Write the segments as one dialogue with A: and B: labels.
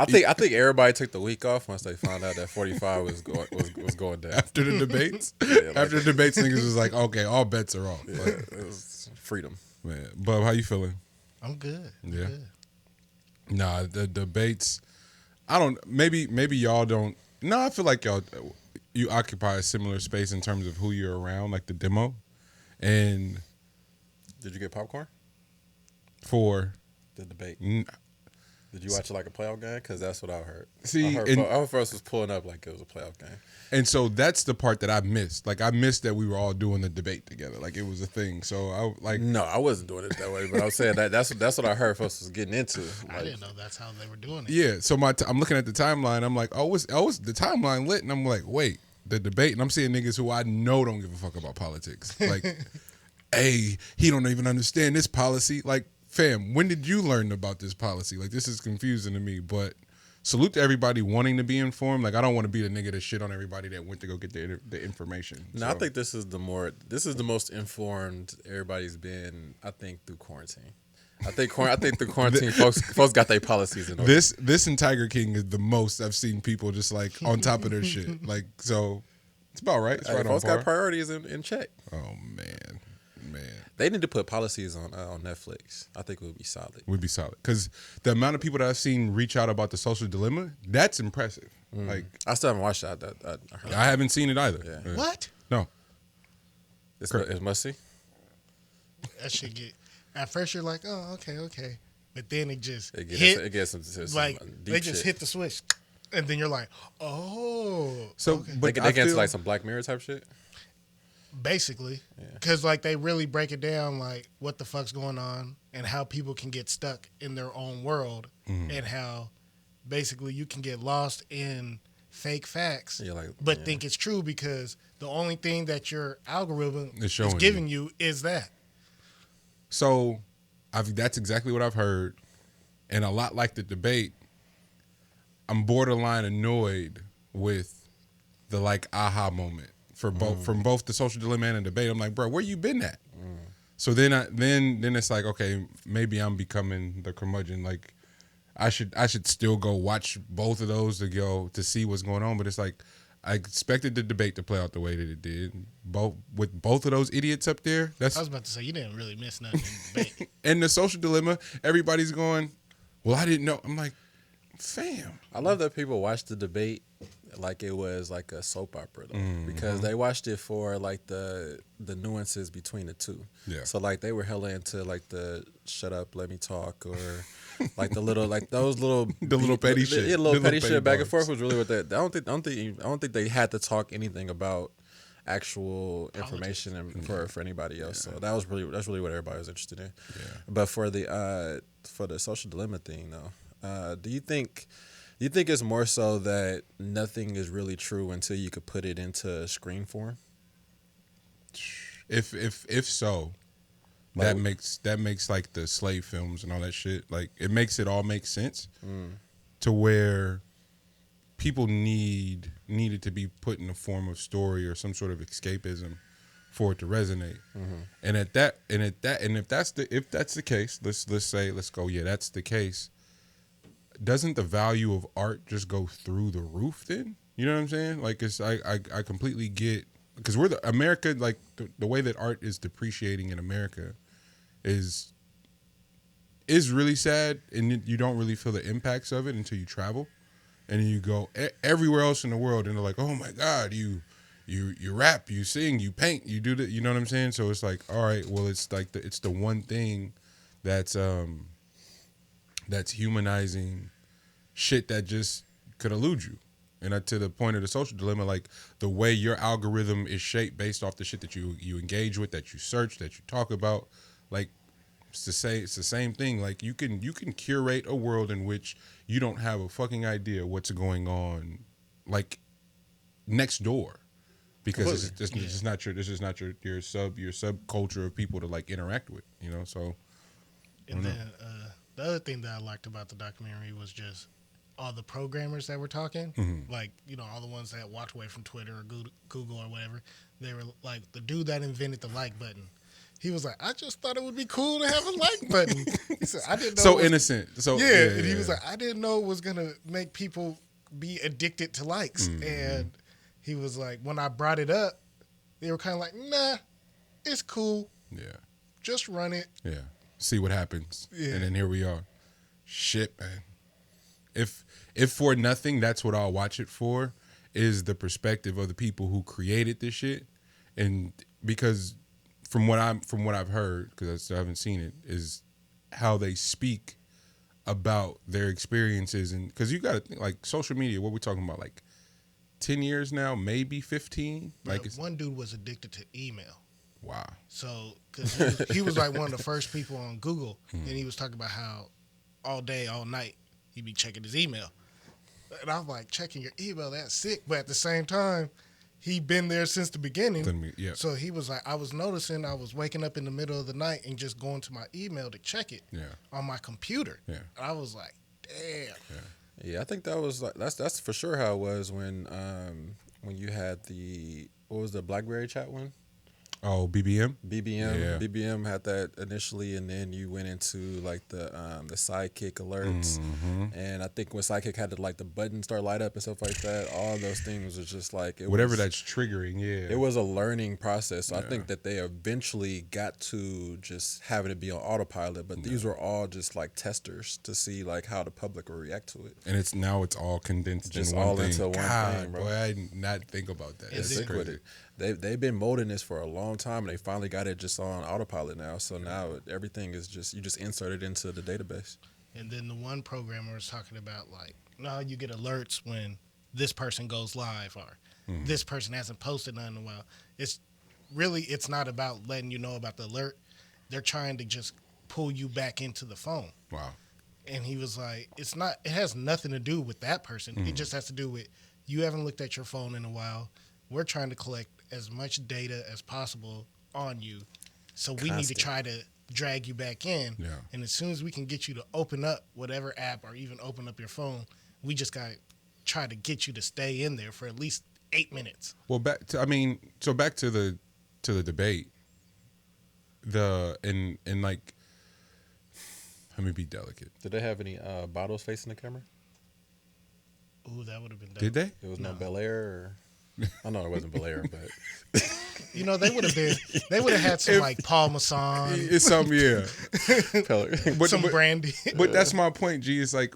A: I think everybody took the week off once they found out that 45 was going down.
B: After the debates,
A: Yeah,
B: after the debates, niggas was like, okay, all bets are off.
A: yeah,
B: Like,
A: it was freedom.
B: man, Bub, how you feeling?
C: I'm good. I'm
B: Yeah.
C: good.
B: Nah, the debates. I don't. Maybe y'all don't. No, I feel like you occupy a similar space in terms of who you're around, like the demo, and
A: Did you get popcorn?
B: for
A: The debate.
B: n-
A: Did you watch it like a playoff game? Because that's what I heard.
B: See,
A: I heard,
B: and-
A: I heard folks was pulling up like it was a playoff game.
B: and so that's the part that I missed. Like I missed that we were all doing the debate together, like it was a thing. So I like
A: No, I wasn't doing it that way, but I was saying that's what I heard folks was getting into.
C: I
A: Like,
C: didn't know that's how they were doing it.
B: yeah. So I'm looking at the timeline. I'm like, oh, it's the timeline lit, and I'm like, wait, the debate, and I'm seeing niggas who I know don't give a fuck about politics. Like, hey, he don't even understand this policy. Like, fam, when did you learn about this policy? Like, this is confusing to me. But salute to everybody wanting to be informed. Like, I don't want to be the nigga that shit on everybody that went to go get the information.
A: no, I think this is the most informed everybody's been. I think through quarantine. I think through quarantine, folks got their policies in order.
B: this and Tiger King is the most I've seen people just like on top of their shit. Like, so it's about right. It's
A: Hey,
B: right on
A: folks
B: par.
A: got priorities in check.
B: Oh man.
A: They need to put policies on Netflix. I think it would be solid.
B: Would be solid because the amount of people that I've seen reach out about the social dilemma, that's impressive. Like
A: I still haven't watched that. I heard
B: I haven't seen it either.
A: Yeah.
C: What?
B: No.
A: it's must see.
C: That should get. At first, you're like, oh, okay, but then it just
A: It
C: hit.
A: gets some
C: Like
A: deep
C: they just
A: shit.
C: hit the switch, and then you're like, oh.
B: So,
C: okay.
B: but
A: They
B: I
A: get into
B: feel
A: like some Black Mirror type shit.
C: Basically, because like they really break it down, like what the fuck's going on and how people can get stuck in their own world, and how basically you can get lost in fake facts, but think it's true because the only thing that your algorithm
B: It's
C: is
B: showing
C: giving you is that.
B: So, that's exactly what I've heard, and a lot like the debate. I'm borderline annoyed with the like aha moment for both from both the social dilemma and the debate. I'm like, bro, where you been at? So then then it's like, okay, maybe I'm becoming the curmudgeon. Like, I should still go watch both of those to see what's going on. But it's like I expected the debate to play out the way that it did. With both of those idiots up there. That's
C: I was about to say you didn't really miss nothing in the debate.
B: and the social dilemma. Everybody's going, well, I didn't know. I'm like, fam.
A: I love that people watch the debate like it was like a soap opera though, because they watched it for like the nuances between the two.
B: Yeah.
A: So like they were hella into like the shut up, let me talk, or like the little like those little
B: The little petty shit.
A: Yeah, little
B: The
A: petty
B: little
A: shit back and
B: bars.
A: forth was really what that. I don't think they had to talk anything about actual information and for anybody else. So that's really what everybody was interested in.
B: Yeah.
A: But for the social dilemma thing though, do you think it's more so that nothing is really true until you could put it into screen form?
B: If so, that makes like the slave films and all that shit. Like it makes it all make sense to where people needed to be put in a form of story or some sort of escapism for it to resonate. And if that's the case, let's go. Yeah, that's the case. Doesn't the value of art just go through the roof then? You know what I'm saying? Like I completely get, because we're America, like the way that art is depreciating in America is really sad, and you don't really feel the impacts of it until you travel, and then you go everywhere else in the world, and they're like, oh my God, you rap, you sing, you paint, you do that. You know what I'm saying? So it's like, all right, well, it's like it's the one thing that's humanizing shit that just could elude you. And to the point of the social dilemma, like the way your algorithm is shaped based off the shit that you engage with, that you search, that you talk about, like it's the same thing. Like you can curate a world in which you don't have a fucking idea what's going on, like next door, because this is not your subculture of people to like interact with. You know, so.
C: And then the other thing that I liked about the documentary was just all the programmers that were talking, like, you know, all the ones that walked away from Twitter or Google or whatever. They were like, the dude that invented the like button, He was like, I just thought it would be cool to have a like button. He said, I didn't know.
B: So innocent. So
C: yeah, and he was like, I didn't know it was gonna make people be addicted to likes. And he was like, when I brought it up, they were kind of like, nah, it's cool.
B: Yeah.
C: Just run it.
B: Yeah. See what happens.
C: Yeah.
B: And then here we are. Shit, man. If for nothing, that's what I'll watch it for, is the perspective of the people who created this shit. And because from what I've heard, because I still haven't seen it, is how they speak about their experiences. And because you got to think, like, social media, what we're talking about, like 10 years now, maybe 15. Like,
C: But one dude was addicted to email.
B: Wow.
C: So, because he was like one of the first people on Google, and he was talking about how all day, all night, he'd be checking his email. And I'm like, checking your email, that's sick. But at the same time, he'd been there since the beginning.
B: Yeah.
C: So he was like, I was noticing I was waking up in the middle of the night and just going to my email to check it on my computer.
B: Yeah.
C: And I was like, damn.
A: Yeah, I think that was like that's for sure how it was when you had what was the BlackBerry chat one?
B: Oh, BBM?
A: BBM. Yeah. BBM had that initially, and then you went into like the Sidekick alerts. And I think when Sidekick had to like the button start light up and stuff like that, all those things was just like
B: whatever that's triggering. Yeah,
A: it was a learning process. So I think that they eventually got to just having it be on autopilot, but these were all just like testers to see like how the public will react to it.
B: And it's all condensed
A: just
B: in one
A: all
B: thing.
A: into one thing, bro.
B: Boy, I did not think about that.
A: That's crazy. They've been molding this for a long time, and they finally got it just on autopilot now. So now everything is you just insert it into the database.
C: And then the one programmer was talking about like, no, you get alerts when this person goes live or this person hasn't posted nothing in a while. It's not about letting you know about the alert. They're trying to just pull you back into the phone.
B: Wow.
C: And he was like, it has nothing to do with that person. It just has to do with you haven't looked at your phone in a while. We're trying to collect as much data as possible on you. So we need to try to drag you back in.
B: Yeah.
C: And as soon as we can get you to open up whatever app or even open up your phone, we just got to try to get you to stay in there for at least 8 minutes.
B: Well, back to the debate. Like, let me be delicate.
A: Did they have any bottles facing the camera?
C: Ooh, that would have been dope.
B: Did they?
A: It was no Bel Air or... I know it wasn't Bel Air, but
C: they would have had some like Paul Masson.
B: It's something, yeah.
C: Some brandy.
B: But that's my point, G. It's like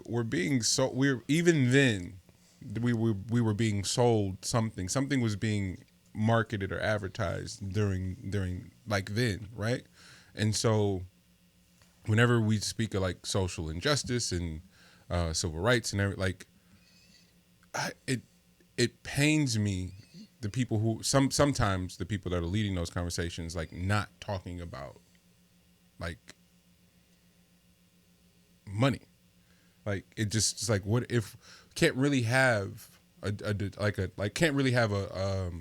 B: even then we were being sold something. Something was being marketed or advertised during like then, right? And so whenever we speak of like social injustice and civil rights and everything, like it pains me the people who sometimes the people that are leading those conversations like not talking about like money. Like it's like what if can't really have can't really have a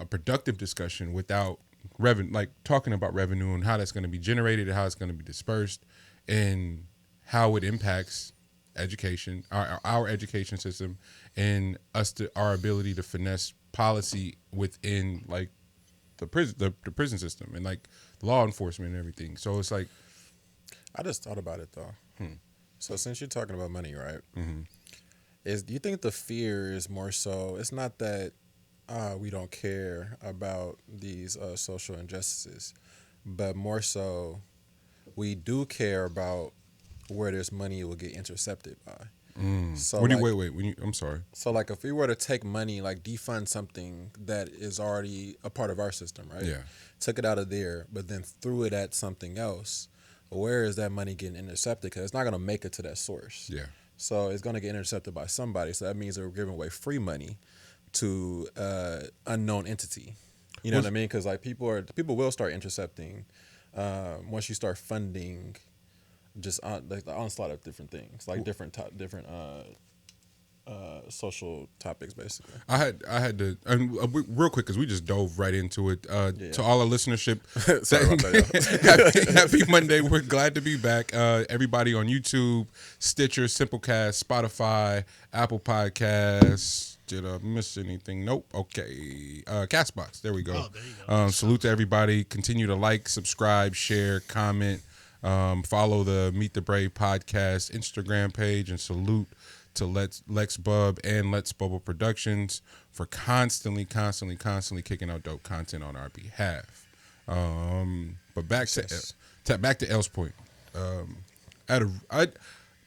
B: productive discussion without revenue, like talking about revenue and how that's going to be generated and how it's going to be dispersed and how it impacts education, our education system, and our ability to finesse policy within like the prison system and like law enforcement and everything. So it's like,
A: I just thought about it though. So since you're talking about money, right? Do you think the fear is more so? It's not that we don't care about these social injustices, but more so, we do care about where this money will get intercepted by. So
B: wait. I'm sorry.
A: So like if we were to take money, like defund something that is already a part of our system, right?
B: Yeah.
A: Took it out of there, but then threw it at something else, where is that money getting intercepted? Because it's not going to make it to that source.
B: Yeah.
A: So it's going to get intercepted by somebody. So that means they're giving away free money to unknown entity. You know what I mean? Because like people will start intercepting once you start funding just like the onslaught of different things, like different social topics, basically.
B: I had to real quick because we just dove right into it. To all our listenership,
A: Sorry about that,
B: happy Monday. We're glad to be back. Everybody on YouTube, Stitcher, Simplecast, Spotify, Apple Podcasts, Did I miss anything? Nope. Okay. Castbox. There we go.
C: Oh, there you go.
B: Salute to everybody. Continue to like, subscribe, share, comment. Follow the Meet the Brave podcast Instagram page, and salute to Lex Bub and Let's Bubble Productions for constantly kicking out dope content on our behalf. But back to Else Point.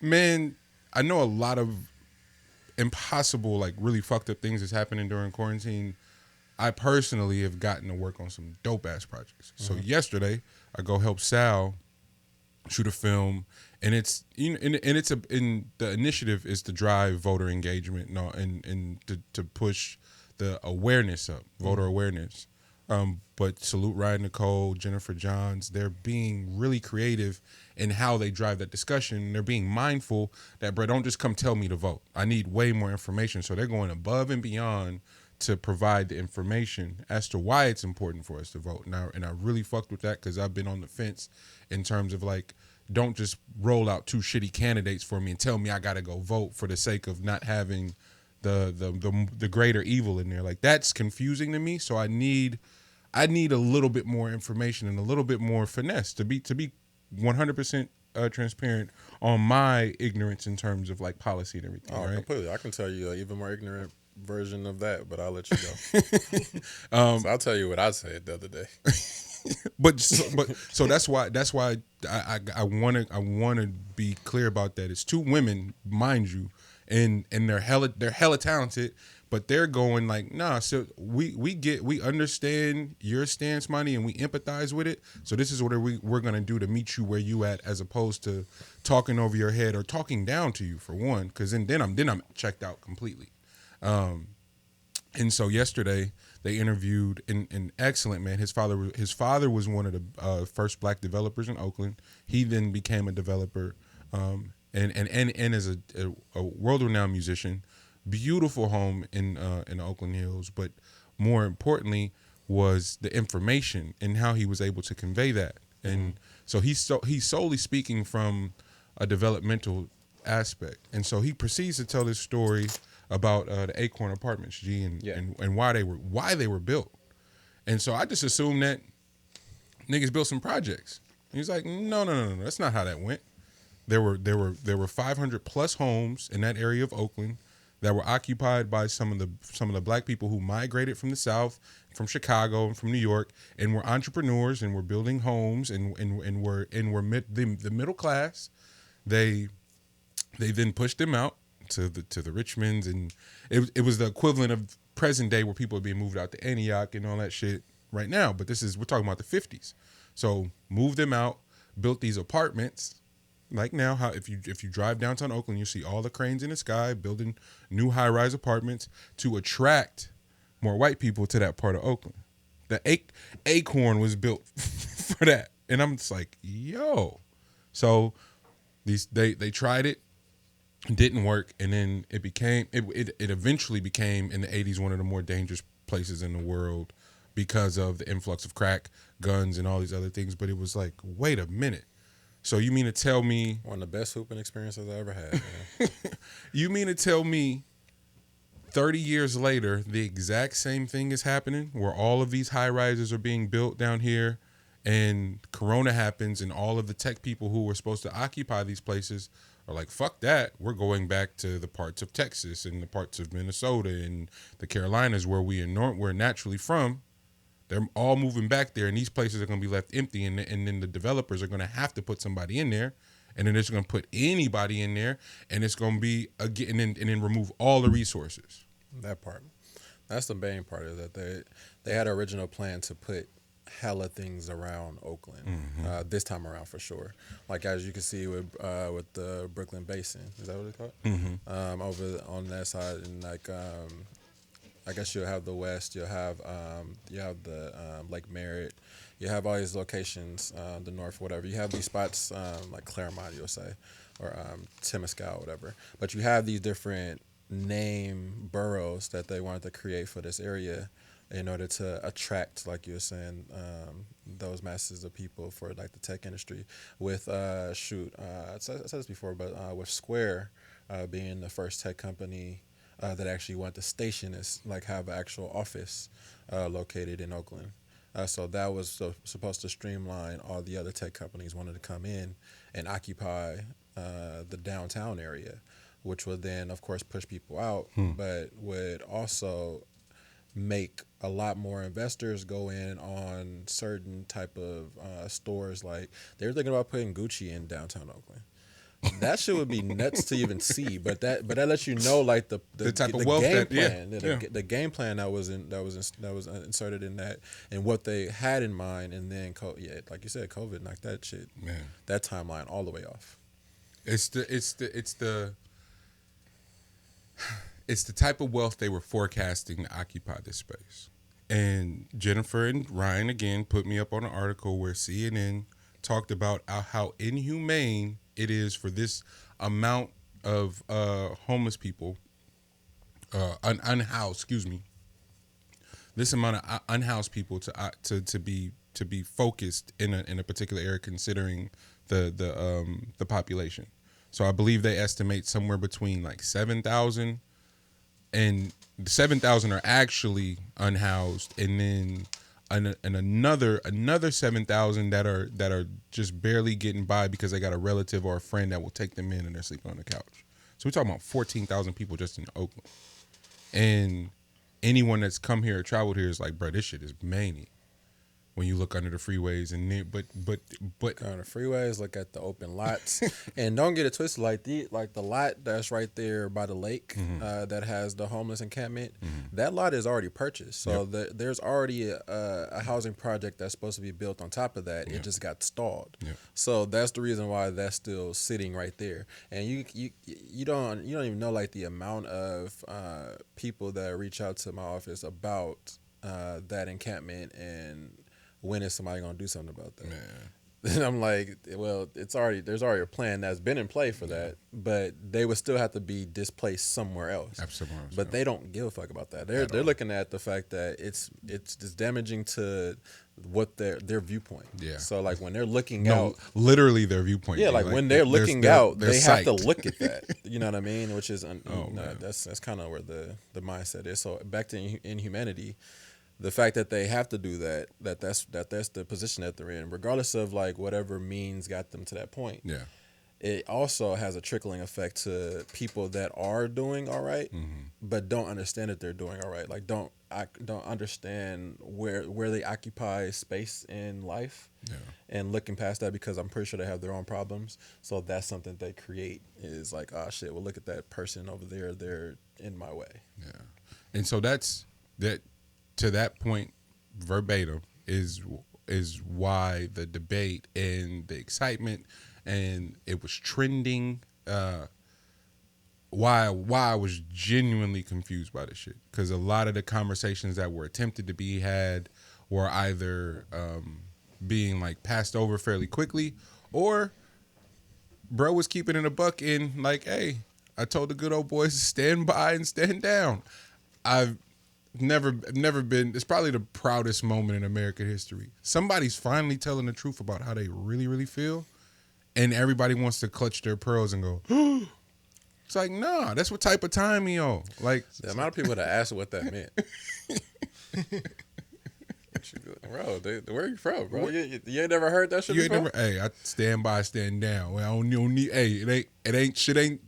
B: Man, I know a lot of impossible, like really fucked up things that's happening during quarantine. I personally have gotten to work on some dope ass projects. So yesterday, I go help Sal shoot a film, and it's the initiative is to drive voter engagement, and to push the awareness up, voter awareness. But salute Ryan Nicole, Jennifer Johns. They're being really creative in how they drive that discussion. They're being mindful that, bro, don't just come tell me to vote. I need way more information. So they're going above and beyond to provide the information as to why it's important for us to vote. And I really fucked with that because I've been on the fence in terms of like, don't just roll out two shitty candidates for me and tell me I got to go vote for the sake of not having the greater evil in there. Like, that's confusing to me. So I need a little bit more information and a little bit more finesse to be 100% transparent on my ignorance in terms of like policy and everything.
A: Oh,
B: right?
A: Completely. I can tell you an even more ignorant version of that, but I'll let you go. So I'll tell you what I said the other day.
B: So that's why I want to be clear about that. It's two women, mind you, and they're hella talented. But they're going like, nah, so we understand your stance, Money, and we empathize with it. So this is what we're going to do to meet you where you at, as opposed to talking over your head or talking down to you, for one, because then I'm checked out completely. And so yesterday they interviewed an excellent man. His father was one of the first black developers in Oakland. He then became a developer, and as a world-renowned musician. Beautiful home in the Oakland Hills, but more importantly was the information and how he was able to convey that. And so he's solely speaking from a developmental aspect. And so he proceeds to tell this story about the Acorn Apartments, and why they were built. And so I just assumed that niggas built some projects. And he's like, no, that's not how that went. There were 500 plus homes in that area of Oakland that were occupied by some of the black people who migrated from the South, from Chicago, and from New York, and were entrepreneurs and were building homes and were the middle class. They then pushed them out to the Richmonds, and it was the equivalent of present day where people are being moved out to Antioch and all that shit right now. But we're talking about the 50s. So moved them out, built these apartments. Like now, how if you drive downtown Oakland, you see all the cranes in the sky building new high-rise apartments to attract more white people to that part of Oakland. The Acorn was built for that, and I'm just like, yo. So they tried it, didn't work, and then it eventually became in the 80s one of the more dangerous places in the world because of the influx of crack, guns, and all these other things. But it was like, wait a minute. So you mean to tell me...
A: One of the best hooping experiences I ever had, man.
B: You mean to tell me 30 years later, the exact same thing is happening, where all of these high-rises are being built down here, and Corona happens, and all of the tech people who were supposed to occupy these places are like, fuck that. We're going back to the parts of Texas and the parts of Minnesota and the Carolinas where we're naturally from. They're all moving back there, and these places are going to be left empty, and then the developers are going to have to put somebody in there, and then they're just going to put anybody in there, and it's going to be again, and then remove all the resources.
A: That part, that's the main part, is that they had an original plan to put hella things around Oakland this time around for sure. Like as you can see with the Brooklyn Basin, is that what it's called? Mm-hmm. Over on that side, and like. I guess you'll have the West, you'll have the Lake Merritt, you have all these locations, the North, whatever. You have these spots like Claremont, you'll say, or Temescal, whatever. But you have these different name boroughs that they wanted to create for this area in order to attract, like you were saying, those masses of people for like the tech industry. With I said this before, but with Square being the first tech company that actually want the station is like have an actual office located in Oakland. So that was supposed to streamline all the other tech companies wanted to come in and occupy the downtown area, which would then, of course, push people out, but would also make a lot more investors go in on certain type of stores. Like they were thinking about putting Gucci in downtown Oakland. That shit would be nuts to even see, but that lets you know like the
B: type of wealth
A: game
B: that
A: plan, the game plan that was inserted in that, and what they had in mind, and then like you said, COVID knocked that shit, that timeline all the way off.
B: It's the type of wealth they were forecasting to occupy this space. And Jennifer and Ryan again put me up on an article where CNN talked about how inhumane it is for this amount of homeless people, unhoused. Excuse me. This amount of unhoused people to be focused in a particular area, considering the population. So I believe they estimate somewhere between like 7,000, and 7,000 are actually unhoused, and then and another 7,000 that are just barely getting by because they got a relative or a friend that will take them in and they're sleeping on the couch. So we're talking about 14,000 people just in Oakland. And anyone that's come here or traveled here is like, bro, this shit is many. When you look under the freeways but
A: on the freeways, look at the open lots, and don't get it twisted. Like the lot that's right there by the lake, that has the homeless encampment. That lot is already purchased, so there's already a housing project that's supposed to be built on top of that. It just got stalled, so that's the reason why that's still sitting right there. And you don't even know like the amount of people that reach out to my office about that encampment and when is somebody gonna do something about that? And I'm like, well, there's already a plan that's been in play for that, but they would still have to be displaced somewhere else.
B: Absolutely.
A: But they don't give a fuck about that. They're looking at the fact that it's damaging to what their viewpoint. Yeah. So like when they're looking out,
B: literally their viewpoint.
A: Yeah, like when they're looking out, they have to look at that. You know what I mean? Which is that's kind of where the mindset is. So back to inhumanity. The fact that they have to do that's the position that they're in, regardless of like whatever means got them to that point. Yeah, it also has a trickling effect to people that are doing all right, but don't understand that they're doing all right. Like don't understand where they occupy space in life, and looking past that because I'm pretty sure they have their own problems. So that's something they create is like, oh shit, well look at that person over there, they're in my way.
B: Yeah, and so that's that. To that point, verbatim is why the debate and the excitement and it was trending. Why I was genuinely confused by this shit, because a lot of the conversations that were attempted to be had were either being like passed over fairly quickly, or bro was keeping it a buck in like, hey, I told the good old boys to stand by and stand down. I've never been. It's probably the proudest moment in American history. Somebody's finally telling the truth about how they really, really feel, and everybody wants to clutch their pearls and go, it's like, nah, that's what type of time he on. Like
A: the amount of people that asked what that meant. Bro, where are you from, bro? You ain't never heard that shit before?
B: Hey, I stand by, stand down. Well, I don't need. Hey, shit ain't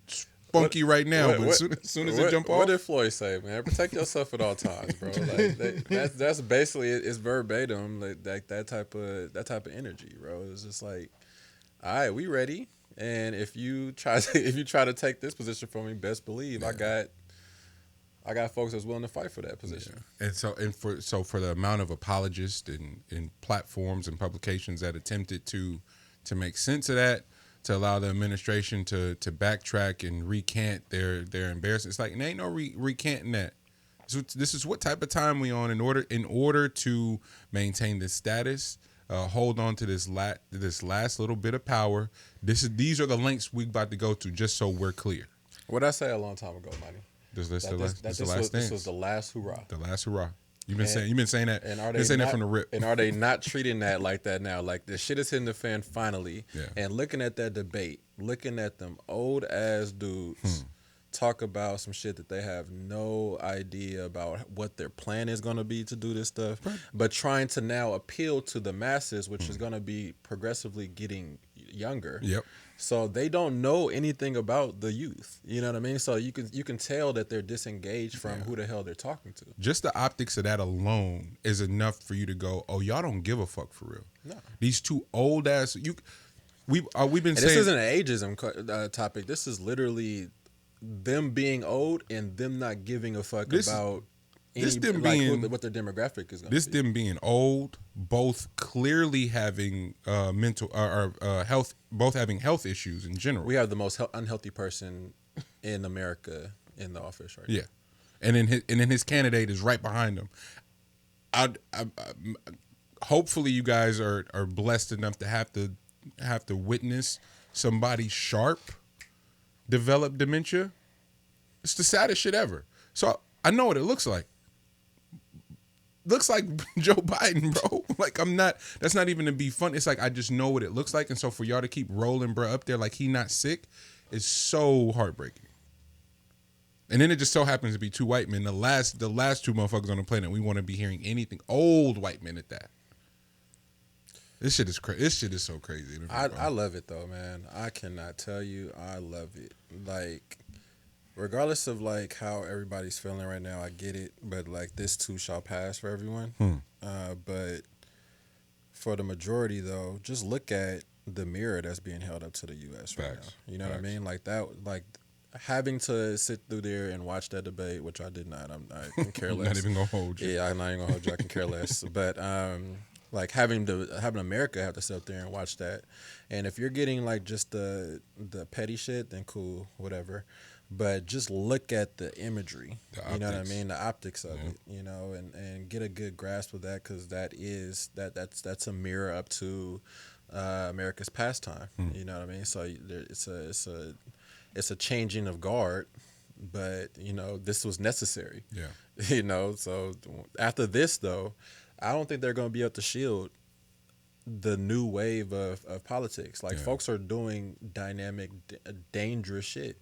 B: funky right now, but as soon as it jump off.
A: What did Floyd say, man? Protect yourself at all times, bro. Like that's basically it's verbatim, like that type of energy, bro. It's just like, all right, we ready. And if you try to take this position from me, best believe I got folks that's willing to fight for that position.
B: Yeah. And for the amount of apologists and platforms and publications that attempted to make sense of that, to allow the administration to backtrack and recant their embarrassment. It's like, there ain't no recanting that. So this is what type of time we on in order to maintain this status, hold on to this last little bit of power. These are the lengths we about to go to just so we're clear.
A: What I say a long time ago, Manny? This was the last hurrah.
B: The last hurrah. You've been saying that. And are they saying that from the rip?
A: And are they not treating that like that now? Like the shit is hitting the fan finally.
B: Yeah.
A: And looking at that debate, looking at them old ass dudes talk about some shit that they have no idea about what their plan is going to be to do this stuff, but trying to now appeal to the masses, which is going to be progressively getting younger.
B: Yep.
A: So they don't know anything about the youth. You know what I mean? So you can tell that they're disengaged from who the hell they're talking to.
B: Just the optics of that alone is enough for you to go, oh, y'all don't give a fuck for real.
A: No.
B: These two old ass we've been
A: And
B: saying
A: this isn't an ageism topic. This is literally them being old and them not giving a fuck about what their demographic is going to be.
B: This them being old, both clearly having mental or health, both having health issues in general.
A: We have the most unhealthy person in America in the office right now.
B: Yeah, and then his candidate is right behind him. Hopefully you guys are blessed enough to have to witness somebody sharp develop dementia. It's the saddest shit ever. So I know what it looks like. Looks like Joe Biden, bro. Like that's not even to be fun. It's like I just know what it looks like. And so for y'all to keep rolling bro up there like he not sick is so heartbreaking. And then it just so happens to be two white men. The last two motherfuckers on the planet we want to be hearing anything. Old white men at that. This shit is crazy. This shit is so crazy.
A: I love it though, man. I cannot tell you I love it. Like, regardless of like how everybody's feeling right now, I get it. But like this too shall pass for everyone. But for the majority though, just look at the mirror that's being held up to the U.S. right now. You know what I mean? Like that. Like having to sit through there and watch that debate, which I did not. I can care less.
B: Not even gonna hold you.
A: Yeah, I'm not even gonna hold you. I can care less. But like having America have to sit up there and watch that, and if you're getting like just the petty shit, then cool, whatever. But just look at the imagery, you know what I mean, the optics of it, you know, and get a good grasp of that, because that's a mirror up to America's pastime, you know what I mean. So it's a changing of guard, but you know this was necessary, you know. So after this though, I don't think they're going to be able to shield the new wave of politics. Like folks are doing dynamic, dangerous shit.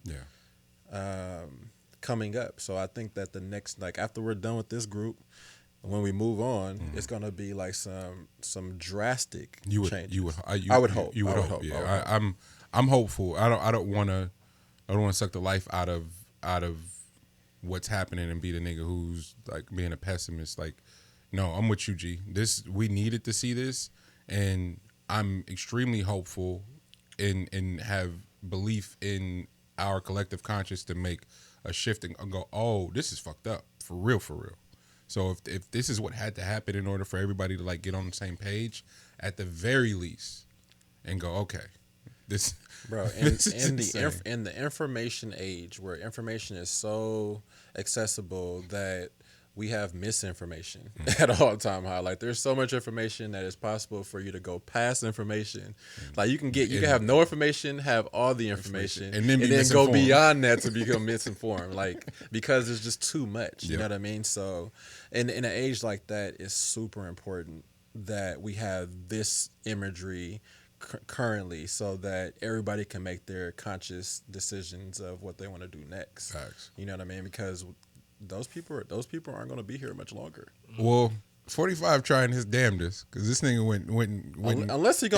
A: Coming up. So I think that the next, like after we're done with this group, when we move on, it's going to be like some drastic changes. I would hope.
B: You would hope. Yeah, I'm hopeful. I don't want to suck the life out of what's happening and be the nigga who's like being a pessimist. Like, no, I'm with you, G. We needed to see this, and I'm extremely hopeful and have belief in our collective conscience to make a shift and go, oh, this is fucked up for real. So if this is what had to happen in order for everybody to like get on the same page, at the very least, and go, okay, this,
A: bro, in the information age where information is so accessible that we have misinformation at all time high. Like there's so much information that it's possible for you to go past information. Like you can have no information, have all the information, and then go beyond that to become misinformed. Like because it's just too much. You know what I mean? So in an age like that, it's super important that we have this imagery currently, so that everybody can make their conscious decisions of what they want to do next.
B: Facts.
A: You know what I mean? Because those people aren't going to be here much longer.
B: Well, 45 trying his damnedest, because this nigga went
A: unless he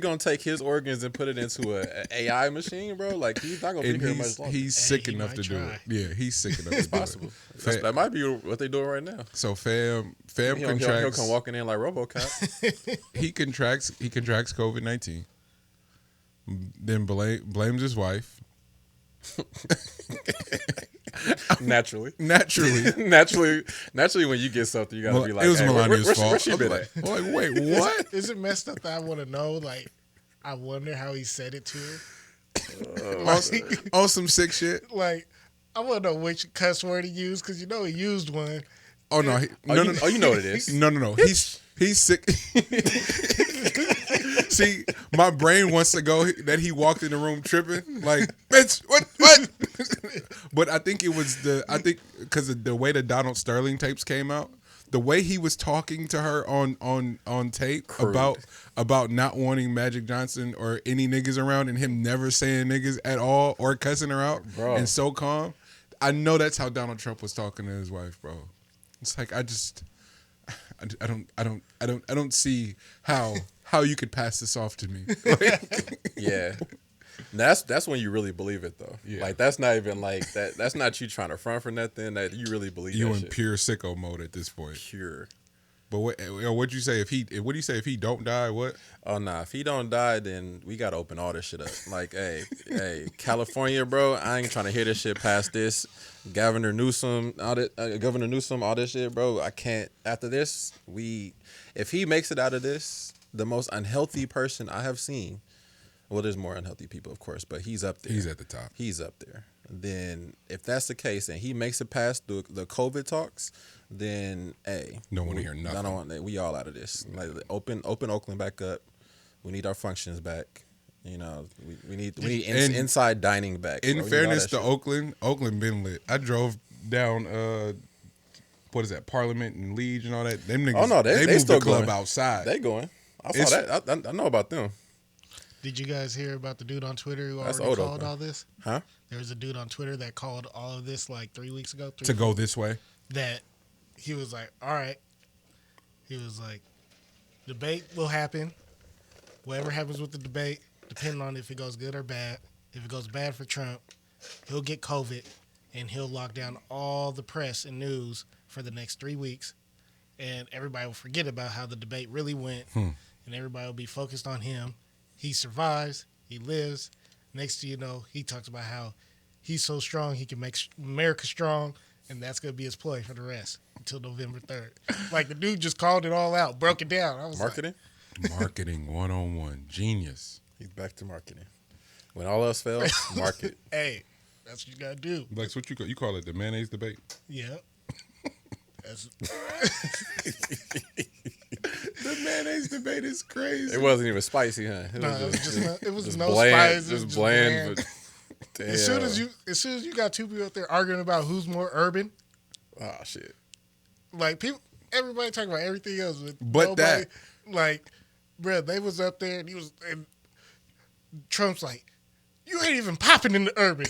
A: gonna take his organs and put it into a AI machine, bro. Like he's not gonna be here much longer.
B: He's sick enough to do it. Yeah, he's sick enough. It's
A: possible. That might be what they're doing right now.
B: So fam contracts.
A: He'll come walking in like RoboCop.
B: he contracts COVID-19. Then blames his wife.
A: Naturally, when you get something, you gotta be like,
B: it was Melania's fault.
A: Where she been at?
B: Like, wait, what?
C: Is it messed up that I want to know? Like, I wonder how he said it to her.
B: On some sick shit.
C: Like, I want to know which cuss word he used, because you know he used one.
B: Oh no,
A: no. You know what it is.
B: No. He's sick. See, my brain wants to go that he walked in the room tripping, like, bitch, what? But I think it was because of the way the Donald Sterling tapes came out, the way he was talking to her on tape
A: Crude.
B: about not wanting Magic Johnson or any niggas around, and him never saying niggas at all or cussing her out,
A: Bro.
B: and so calm. I know that's how Donald Trump was talking to his wife, bro. It's like I don't see how you could pass this off to me.
A: Yeah. That's when you really believe it though.
B: Yeah.
A: Like that's not even like that. That's not you trying to front for nothing. That you really believe.
B: You
A: that
B: in
A: shit.
B: pure sicko mode at this point.
A: Pure.
B: But what you say if he? What do you say if he don't die? What?
A: Oh nah, if he don't die, then we gotta open all this shit up. Like, hey, California, bro, I ain't trying to hear this shit past this. Governor Newsom, all this shit, bro. I can't. After this, if he makes it out of this, the most unhealthy person I have seen. Well, there's more unhealthy people, of course, but he's up there.
B: He's at the top.
A: He's up there. Then, if that's the case, and he makes it past the COVID talks, then hey,
B: Don't want to hear nothing.
A: I don't want. We all out of this. Like open Oakland back up. We need our functions back. You know, we need inside dining back.
B: In
A: bro.
B: fairness to Oakland been lit. I drove down what is that, Parliament and Liege and all that. Them niggas,
A: Oh no, they
B: moved
A: still
B: the club
A: going.
B: outside.
A: They going. I saw that. I know about them.
C: Did you guys hear about the dude on Twitter who
A: That's
C: already
A: old
C: called
A: Oakland.
C: all this?
A: Huh?
C: There was a dude on Twitter that called all of this like 3 weeks ago.
B: to go this way.
C: That he was like, all right. He was like, debate will happen. Whatever happens with the debate, depending on if it goes good or bad. If it goes bad for Trump, he'll get COVID and he'll lock down all the press and news for the next 3 weeks. And everybody will forget about how the debate really went. And everybody will be focused on him. He survives. He lives. Next thing you know, he talks about how he's so strong he can make America strong, and that's going to be his ploy for the rest until November 3rd. Like, the dude just called it all out, broke it down. I was
A: Marketing.
B: Marketing 101. Genius.
A: He's back to marketing. When all else fails, market.
C: Like, hey, that's what you got to do.
B: Lex, what you call it? The mayonnaise debate?
C: Yeah. That's,
B: The mayonnaise debate is crazy.
A: It wasn't even spicy, huh?
C: no, it was
A: just
C: no
A: bland,
C: spice. It was
A: just bland. But, damn.
C: As soon as you got two people out there arguing about who's more urban,
A: Oh shit.
C: like everybody talking about everything else,
B: But
C: nobody,
B: that-
C: like, bruh, they was up there and Trump's like, you ain't even popping in the urban.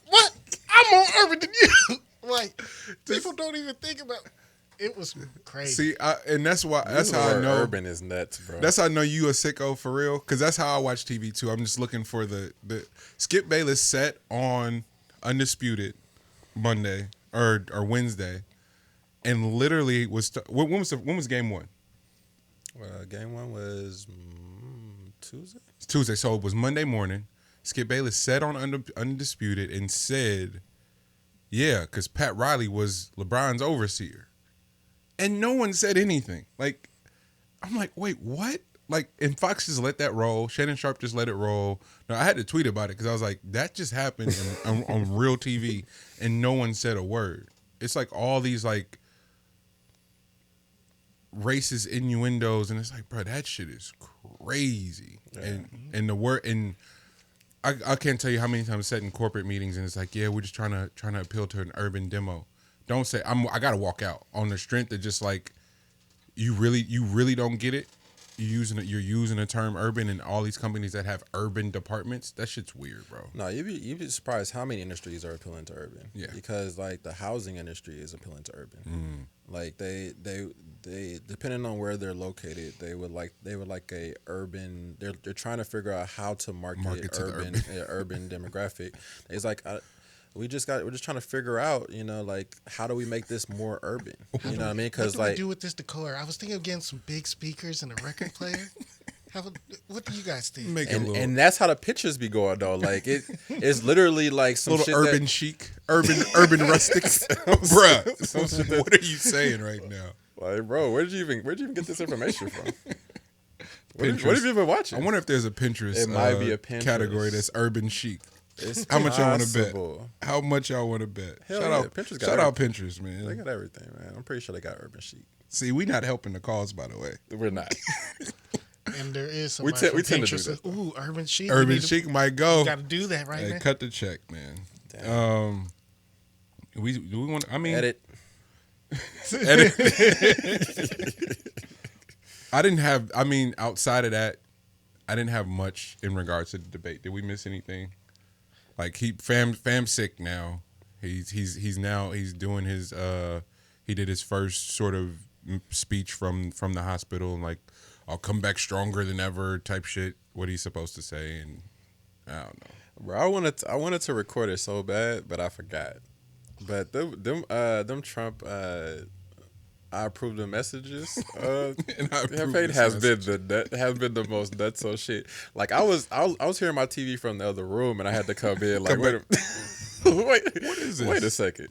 C: What? I'm more urban than you. Like, people don't even think about. It was crazy.
B: See, and that's why. That's
A: Using
B: how
A: the
B: I
A: word
B: know.
A: urban is nuts, bro.
B: That's how I know you a sicko for real. Because that's how I watch TV too. I'm just looking for the Skip Bayless set on Undisputed Monday or Wednesday, and literally when was game one?
A: Game one was Tuesday.
B: It's Tuesday, so it was Monday morning. Skip Bayless said on Undisputed and said, yeah, because Pat Riley was LeBron's overseer. And no one said anything. Like, I'm like, wait, what? Like, and Fox just let that roll. Shannon Sharp just let it roll. Now, I had to tweet about it because I was like, that just happened on real TV and no one said a word. It's like all these, like, racist innuendos, and it's like, bro, that shit is crazy.
A: Yeah.
B: And the word, and I can't tell you how many times I sat in corporate meetings and it's like, yeah, we're just trying to appeal to an urban demo. Don't say I gotta walk out on the strength of just like you really don't get it. You're using the term urban, and all these companies that have urban departments, that shit's weird, bro.
A: No, you'd be surprised how many industries are appealing to urban.
B: Yeah.
A: Because like the housing industry is appealing to urban. Like they depending on where they're located, they would like a urban. They're trying to figure out how to market
B: to the
A: urban demographic. It's like we're just trying to figure out, like how do we make this more urban? You know what I mean? Because
C: what do
A: like
C: we do with this decor? I was thinking of getting some big speakers and a record player. What do you guys think?
B: Make it a little,
A: and that's how the pictures be going though. Like it's literally like some
B: little
A: shit
B: urban
A: that,
B: chic, urban rustics, bruh. What are you saying right now?
A: like, bro, where'd you even get this information from? What
B: Pinterest.
A: have you been watching?
B: I wonder if there's a Pinterest,
A: It might be a Pinterest.
B: category that's urban chic.
A: It's
B: How much y'all want to bet?
A: possible.
B: How much y'all want to bet?
A: Hell
B: Shout
A: yeah,
B: out
A: Pinterest got
B: shout out Pinterest,
A: They
B: man.
A: got everything, man. I'm pretty sure they got urban chic.
B: See, we not helping the cause, by the way.
A: We're not.
C: And there is
A: We
C: somebody
A: we
C: from
A: tend to do
C: Pinterest.
A: that, though.
C: Ooh, urban chic.
B: Urban chic might go.
C: Got to do that right
B: Hey,
C: now.
B: cut the check, man.
A: Damn.
B: We want. I mean,
A: Edit.
B: I didn't have. I mean, outside of that, I didn't have much in regards to the debate. Did we miss anything? Like Fam's sick now. He's doing his he did his first sort of speech from the hospital, and like, I'll come back stronger than ever type shit. What he's supposed to say, and I don't know.
A: Bro, I wanted to record it so bad, but I forgot. But them Trump I approve the messages. Campaign has been the most nutso shit. Like I was hearing my TV from the other room, and I had to come in. Like, wait,
B: What is this?
A: Wait a second.